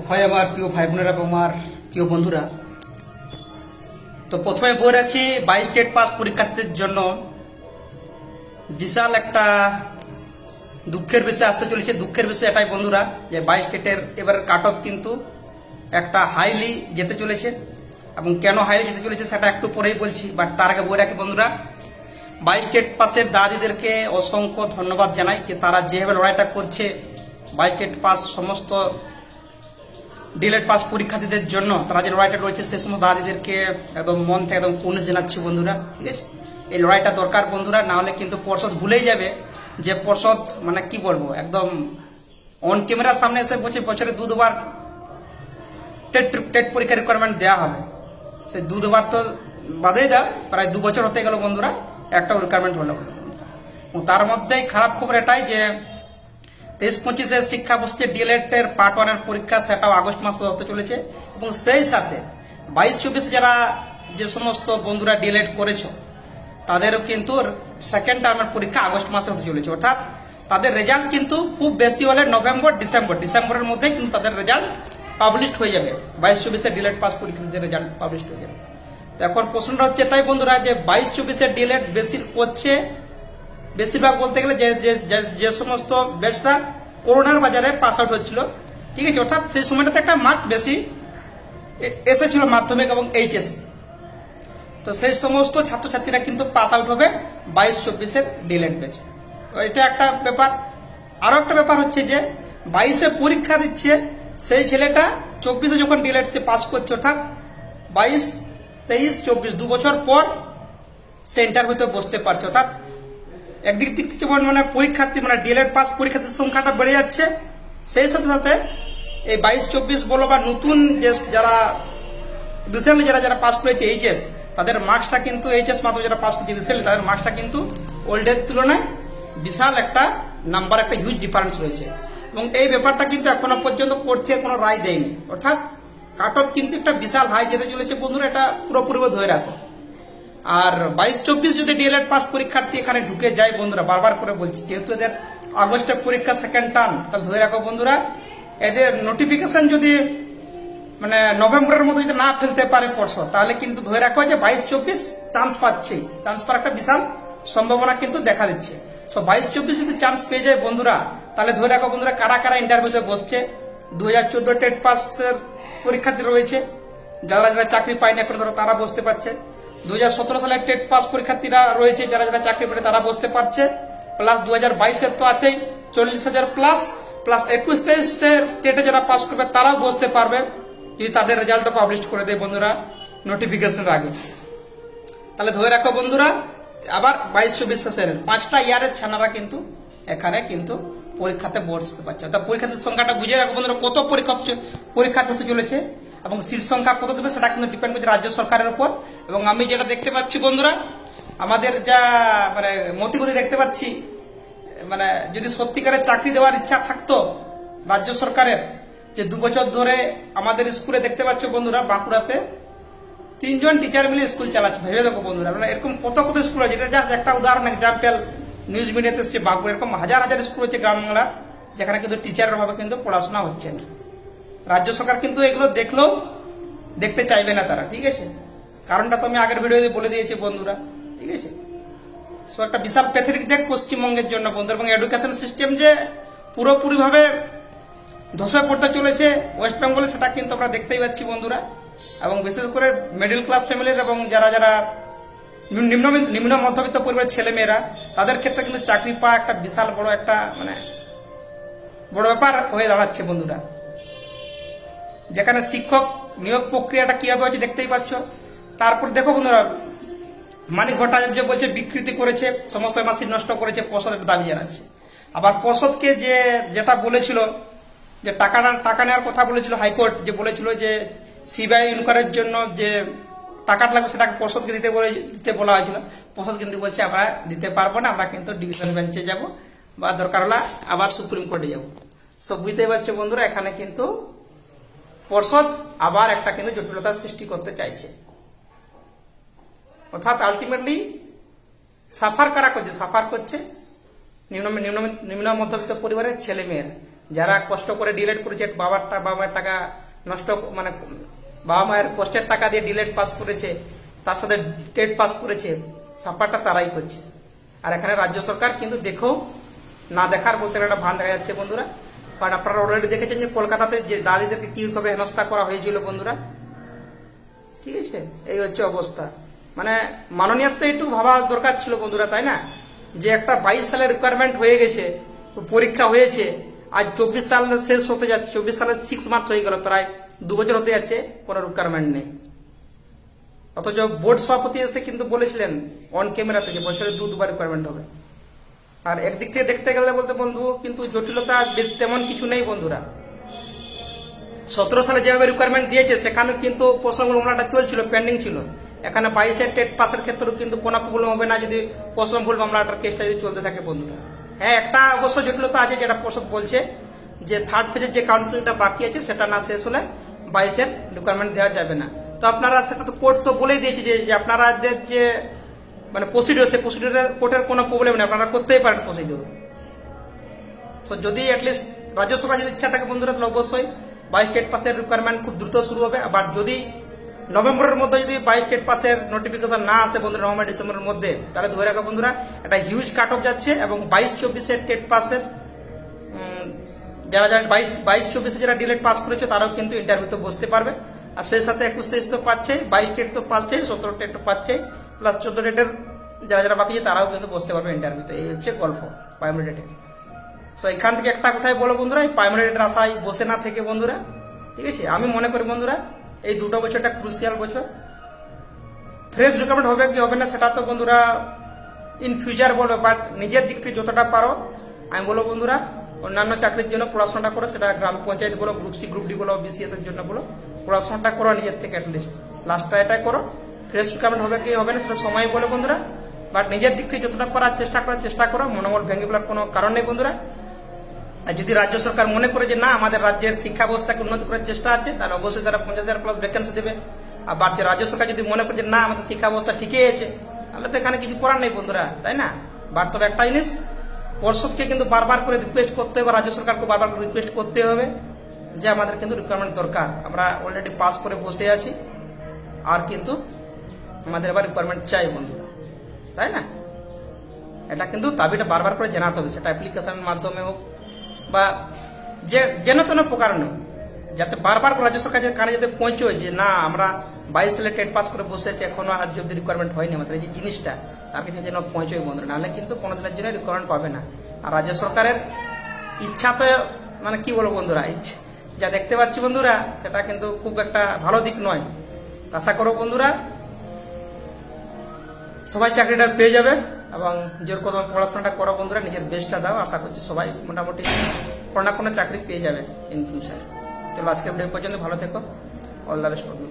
হয় আমার প্রিয় ভাই বোনেরা এবং আমার প্রিয় বন্ধুরা। তো প্রথমে বলে রাখি 22 স্টেট পাস পরীক্ষার্থীদের জন্য বিশাল একটা দুঃখের বিষয় আসতে চলেছে। দুঃখের বিষয় এটাই বন্ধুরা যে 22 স্টেটের এবারের কাট অফ কিন্তু একটা হাইলি যেতে চলেছে, এবং কেন হাইলি যেতে চলেছে সেটা একটু পরেই বলছি। বাট তার আগে বলে রাখি বন্ধুরা, 22 স্টেট পাসের দাদিদেরকে অসংখ্য ধন্যবাদ জানাই যে তারা যেভাবে লড়াইটা করছে 22 স্টেট পাস সমস্ত ডিলেট পাস পরীক্ষার্থীদের জন্য, তারা যে লড়াইটা রয়েছে সে সমস্ত দাদিদেরকে একদম মন থেকে একদম কুর্নিশ জানাচ্ছি বন্ধুরা। ঠিক আছে, এই লড়াইটা দরকার বন্ধুরা, না হলে কিন্তু পর্ষদ ভুলেই যাবে যে পর্ষদ মানে কি বলবো একদম অন ক্যামেরার সামনে এসে বলছে বছরে দুবার টেট পরীক্ষার রিকোয়ারমেন্ট দেওয়া হবে। সে দুবার তো বাদেই দাও, প্রায় 2 বছর হতে গেল বন্ধুরা, একটা রিকোয়ারমেন্ট হলো। তার মধ্যেই খারাপ খবর এটাই যে 23-25 শিক্ষাবর্ষে ডিএলএড এর পার্ট 1 এর পরীক্ষা সেটাও আগস্ট মাসে হতে চলেছে, এবং সেই সাথে 22-24 যারা যে সমস্ত বন্ধুরা ডিএলএড করেছো তাদেরও কিন্তু সেকেন্ড টার্মের পরীক্ষা আগস্ট মাসে হতে চলেছে। অর্থাৎ তাদের রেজাল্ট কিন্তু খুব বেশি হলে নভেম্বর ডিসেম্বরের মধ্যে কিন্তু তাদের রেজাল্ট পাবলিশ হয়ে যাবে। 22-24 ডিএলএড পাস পরীক্ষার্থীদের রেজাল্ট পাবলিশ হয়ে যাবে। তো এখন প্রশ্নটা হচ্ছে এটাই বন্ধুরা যে 22-24 ডিএলএড বেশি করছে, বেশিরভাগ বলতে গেলে যে সমস্ত ব্যাচরা করোনার বাজারে পাস আউট হচ্ছিল, ঠিক আছে, অর্থাৎ সেই সময়টাতে একটা মার্কস বেশি এসেছিল মাধ্যমিক এবং এইচএস। তো সেই সমস্ত ছাত্রছাত্রীরা কিন্তু পাস আউট হবে 22-24 ডিএলএড ব্যাচ। এটা একটা ব্যাপার। আরো একটা ব্যাপার হচ্ছে যে 22 পরীক্ষা দিচ্ছে সেই ছেলেটা 24 যখন ডিএলএড সে পাস করছে, অর্থাৎ 22, 23, 24 2 বছর পর সে ইন্টারভিউতে বসতে পারছে। অর্থাৎ একদিক থেকে যেমন মানে পরীক্ষার্থী মানে ডিএলএড পাস পরীক্ষার্থীর সংখ্যাটা বেড়ে যাচ্ছে, সেই সাথে সাথে এই 22-24 বলো বা নতুন যে যারা রিসেন্টলি যারা পাস করেছে এইচএস, তাদের মার্কসটা কিন্তু এইচএস মাত্র যারা পাস করেছে রিসেন্টলি তাদের মার্কসটা কিন্তু ওল্ডের তুলনায় বিশাল একটা নাম্বার, একটা হিউজ ডিফারেন্স রয়েছে। এবং এই ব্যাপারটা কিন্তু এখনো পর্যন্ত কোর্ট থেকে কোনো রায় দেয়নি। অর্থাৎ কাট অফ কিন্তু একটা বিশাল হাই যেতে চলেছে বন্ধুরা, এটা পুরোপুরি ধরে রাখো। আর 22-24 যদি ডিএলএড পাস পরীক্ষার্থী এখানে ঢুকে যায় বন্ধুরা, বারবার করে বলছি, যেহেতু এদের আগস্টে পরীক্ষা সেকেন্ড টার্ম, তাহলে ধরে রাখো বন্ধুরা এদের নোটিফিকেশন যদি মানে নভেম্বরের মধ্যে যদি না ফেলতে পারে পর্ষদ, তাহলে কিন্তু ধরে রাখো যে 22-24 চান্স পাচ্ছে, চান্স পাওয়ার একটা বিশাল সম্ভাবনা কিন্তু দেখা দিচ্ছে। সো 22-24 যদি চান্স পেয়ে যায় বন্ধুরা, তাহলে ধরে রাখো বন্ধুরা কারা কারা ইন্টারভিউতে বসছে। 2014 টেট পাসের পরীক্ষার্থী রয়েছে, যারা যারা চাকরি পায়নি এখন ধরো তারা বসতে পারছে। 2017 সালের টেট পাস পরীক্ষার্থীরা রয়েছে, যারা যারা চাকরি পেয়ে তারা বসতে পারছে। প্লাস 2022 তো আছেই 40,000 প্লাস 21-23 টেটে যারা পাস করবে তারাও বসতে পারবে যদি তাদের রেজাল্টও পাবলিশ করে দেয় বন্ধুরা নোটিফিকেশনের আগে। তাহলে ধরে রাখো বন্ধুরা আবার 22-24 শেষের 5টা ইয়ারের ছানারা কিন্তু এখানে কিন্তু পরীক্ষাতে বসতে পারছে। অর্থাৎ পরীক্ষার্থীর সংখ্যাটা বুঝে রাখো বন্ধুরা কত পরীক্ষার্থী হতে চলেছে এবং সিট সংখ্যা কত দেবে সেটা কিন্তু ডিপেন্ড করছে রাজ্য সরকারের উপর। এবং আমি যেটা দেখতে পাচ্ছি বন্ধুরা, আমাদের যা মানে মতিগতি দেখতে পাচ্ছি, মানে যদি সত্যিকারের চাকরি দেওয়ার ইচ্ছা থাকতো রাজ্য সরকারের, যে 2 বছর ধরে আমাদের স্কুলে দেখতে পাচ্ছ বন্ধুরা বাঁকুড়াতে 3 জন টিচার মিলে স্কুল চালাচ্ছে। ভেবে দেখো বন্ধুরা, মানে এরকম কত কত স্কুল আছে, এটা জাস্ট একটা উদাহরণ এক্সাম্পল নিউজ মিডিয়াতে এসছে। বাঁকুড়া এরকম হাজার হাজার স্কুল হচ্ছে গ্রাম বাংলা, যেখানে কিন্তু টিচারের অভাবে কিন্তু পড়াশোনা হচ্ছে না। রাজ্য সরকার কিন্তু এগুলো দেখলেও দেখতে চাইবে না তারা, ঠিক আছে। কারণটা তো আমি আগের ভিডিওতে বলে দিয়েছি বন্ধুরা, ঠিক আছে। সো একটা বিশাল প্যাথেটিক দেখ পশ্চিমবঙ্গের জন্য বন্ধু, এবং এডুকেশন সিস্টেম যে পুরোপুরি ভাবে ধসে পড়তে চলেছে ওয়েস্ট বেঙ্গলে, সেটা কিন্তু আমরা দেখতেই পাচ্ছি বন্ধুরা। এবং বিশেষ করে মিডল ক্লাস ফ্যামিলির এবং যারা যারা নিম্ন মধ্যবিত্ত পরিবারের ছেলে মেয়েরা, তাদের ক্ষেত্রে কিন্তু চাকরি পাওয়া একটা বিশাল বড় একটা মানে বড় ব্যাপার হয়ে দাঁড়াচ্ছে বন্ধুরা। যেখানে শিক্ষক নিয়োগ প্রক্রিয়াটা কিভাবে হচ্ছে দেখতেই পাচ্ছ। তারপর দেখো বন্ধুরা, মানিক ভট্টাচার্য বলছে বিকৃতি করেছে, সমস্ত মাসিক নষ্ট করেছে, পর্ষদের দাবি জানাচ্ছে। আবার পর্ষদকে যেটা বলেছিল যে টাকা নেওয়ার কথা বলেছিল হাইকোর্ট, যে বলেছিল যে সিবিআই ইনকোয়ারির জন্য যে টাকাটা লাগবে সেটাকে পর্ষদকে দিতে বলা হয়েছিল। পর্ষদ কিন্তু বলছে আমরা দিতে পারবো না, আমরা কিন্তু ডিভিশন বেঞ্চে যাব বা দরকার হলে আবার সুপ্রিম কোর্টে যাব। সব বুঝতেই পারছো বন্ধুরা, এখানে কিন্তু পর্ষদ আবার একটা কিন্তু জটিলতার সৃষ্টি করতে চাইছে। অর্থাৎ আলটিমেটলি সাফার কারা করছে? সাফার করছে নিম্ন মধ্যবিত্ত পরিবারের ছেলে মেয়েরা, যারা কষ্ট করে ডিলেট করেছে, বাবা মায়ের টাকা নষ্ট, মানে বাবা মায়ের কষ্টের টাকা দিয়ে ডিলেট পাস করেছে, তার সাথে টেট পাস করেছে, সাফারটা তারাই করছে। আর এখানে রাজ্য সরকার কিন্তু দেখো না দেখার বলতে একটা ভান দেখা যাচ্ছে বন্ধুরা। কারণ আপনারা অলরেডি দেখেছেন যে কলকাতাতে যে দাদিদেরকে কিভাবে হেনস্থা করা হয়েছিল বন্ধুরা, ঠিক আছে? এই হচ্ছে অবস্থা। মানে মাননীয়ত্ব একটু ভাবা দরকার ছিল বন্ধুরা, তাই না? যে একটা 22 সালের রিকোয়ারমেন্ট হয়ে গেছে, পরীক্ষা হয়েছে, আজ 24 সাল শেষ হতে যাচ্ছে, 24 সালের 6 মার্চ হয়ে গেল, প্রায় 2 বছর হতে যাচ্ছে, কোনো রিকোয়ারমেন্ট নেই। অথচ বোর্ড সভাপতি এসে কিন্তু বলেছিলেন অন ক্যামেরাতে যে বছরে দুবার রিকোয়ারমেন্ট হবে। আর একদিক থেকে দেখতে গেলে বলতে বন্ধু কিন্তু জটিলতা বেশ তেমন কিছু নেই বন্ধুরা। 17 সালে যেভাবে রিকোয়ারমেন্ট দিয়েছে সেখানে কিন্তু প্রশ্নগুলো ওনাটা চলছিল, পেন্ডিং ছিল। এখানে 22-এর টেট পাসের ক্ষেত্রেও কিন্তু কোনো প্রবলেম হবে না যদি প্রশ্ন ভুল মামলাটার কেসটা যদি চলতে থাকে বন্ধুরা। হ্যাঁ, একটা অবশ্য জটিলতা আছে, যেটা পর্ষদ বলছে যে থার্ড ফেজের যে কাউন্সিলিংটা বাকি আছে সেটা না শেষ হলে 22-এর রিকোয়ারমেন্ট দেওয়া যাবে না। তো আপনারা সেটা তো কোর্ট তো বলেই দিয়েছে যে আপনারা যে মানে প্রসিডিওর, সেই প্রসিডিওরের কোর্টের কোনো প্রবলেম নেই, আপনারা করতেই পারেন প্রসিডিওর। সো যদি অ্যাটলিস্ট রাজ্য সরকার যদি ইচ্ছা থাকে বন্ধুরা, তাহলে অবশ্যই 22 টেট পাসের রিকোয়ারমেন্ট খুব দ্রুত শুরু হবে। আবার যদি নভেম্বরের মধ্যে যদি 22 টেট পাসের নোটিফিকেশন না আসে বন্ধুরা, নভেম্বর ডিসেম্বরের মধ্যে, তাহলে ধরে রাখো বন্ধুরা একটা হিউজ কাট অফ যাচ্ছে। এবং 22-24-এর টেট পাসের যারা 22-24-এ যারা ডিলেট পাস করেছে তারাও কিন্তু ইন্টারভিউতে বসতে পারবে। আর সেই সাথে 21-23 তো পাচ্ছে, 22 টেট তো পাচ্ছে, 17 টেট তো পাচ্ছে, প্লাস 14 টেটের যারা বাকি আছে তারাও কিন্তু বসতে পারবে ইন্টারভিউতে। এই হচ্ছে গল্প প্রাইমারি টেটে। সো এখান থেকে একটা কথাই বলো বন্ধুরা, এই প্রাইমারি টেটের আশায় বসে না থেকে বন্ধুরা, ঠিক আছে, আমি মনে করি বন্ধুরা এই 2 বছরটা ক্রুশিয়াল বছর। ফ্রেশ রিকমেন্ড হবে কি হবে না সেটা তো বন্ধুরা ইন ফিউচার বলবে, বাট নিজের দিক থেকে যতটা পারো আমি বলবো বন্ধুরা অন্যান্য চাকরির জন্য পড়াশোনাটা করো, সেটা গ্রাম পঞ্চায়েত বলো, গ্রুপ সি গ্রুপ ডি বলো, বিসিএস এর জন্য বলো, পড়াশোনাটা করো নিজের থেকে অ্যাটলিস্ট, লাস্টটা এটাই করো। ফ্রেশ রিকমেন্ড হবে কি হবে না সেটা সময় বলে বন্ধুরা, বাট নিজের দিক থেকে যতটা পারার চেষ্টা করো, মনোবল ভেঙে ফেলার কোনো কারণ নেই বন্ধুরা। আর যদি রাজ্য সরকার মনে করে যে না আমাদের রাজ্যের শিক্ষা ব্যবস্থাকে উন্নত করার চেষ্টা আছে, তাহলে অবশ্যই তারা 50,000 প্লাস ভ্যাকেন্সি দেবে। আবার যে রাজ্য সরকার যদি মনে করে যে না আমাদের শিক্ষা ব্যবস্থা ঠিকই আছে, তাহলে তো এখানে কিছু করার নেই বন্ধুরা, তাই না? বাট তবে একটা জিনিস পর্ষদকে কিন্তু বারবার করে রিকোয়েস্ট করতে হবে, রাজ্য সরকারকে বারবার করে রিকোয়েস্ট করতে হবে যে আমাদের কিন্তু রিকোয়ারমেন্ট দরকার, আমরা অলরেডি পাস করে বসে আছি, আর কিন্তু আমাদের এবার রিকোয়ারমেন্ট চাই বন্ধুরা, তাই না? এটা কিন্তু দাবিটা বারবার করে জানাতে হবে, সেটা অ্যাপ্লিকেশনের মাধ্যমে হোক বা যেন তেন প্রকার নয়, যাতে বারবার রাজ্য সরকারের কানে যাতে পৌঁছয় যে না আমরা 22 সালে টেট পাস করে বসে আছি, এখনো আজ অব্দি রিকোয়ারমেন্ট হয়নি আমাদের, এই যে জিনিসটা তার কাছে যেন পৌঁছয় বন্ধুরা, নাহলে কিন্তু কোনো দিনের জন্য রিকোয়ারমেন্ট পাবে না। আর রাজ্য সরকারের ইচ্ছা তো মানে কি বলবো বন্ধুরা, যা দেখতে পাচ্ছি বন্ধুরা সেটা কিন্তু খুব একটা ভালো দিক নয়। আশা করো বন্ধুরা সবাই চাকরিটা পেয়ে যাবে, এবং যেরকম পড়াশোনাটা করো বন্ধুরা, নিজের বেস্টটা দাও, আশা করছি সবাই মোটামুটি কোনো না কোনো চাকরি পেয়ে যাবে ইন ফিউচার। চলো আজকে ভিডিও পর্যন্ত, ভালো থেকো, অল দ্য বেস্ট বন্ধু।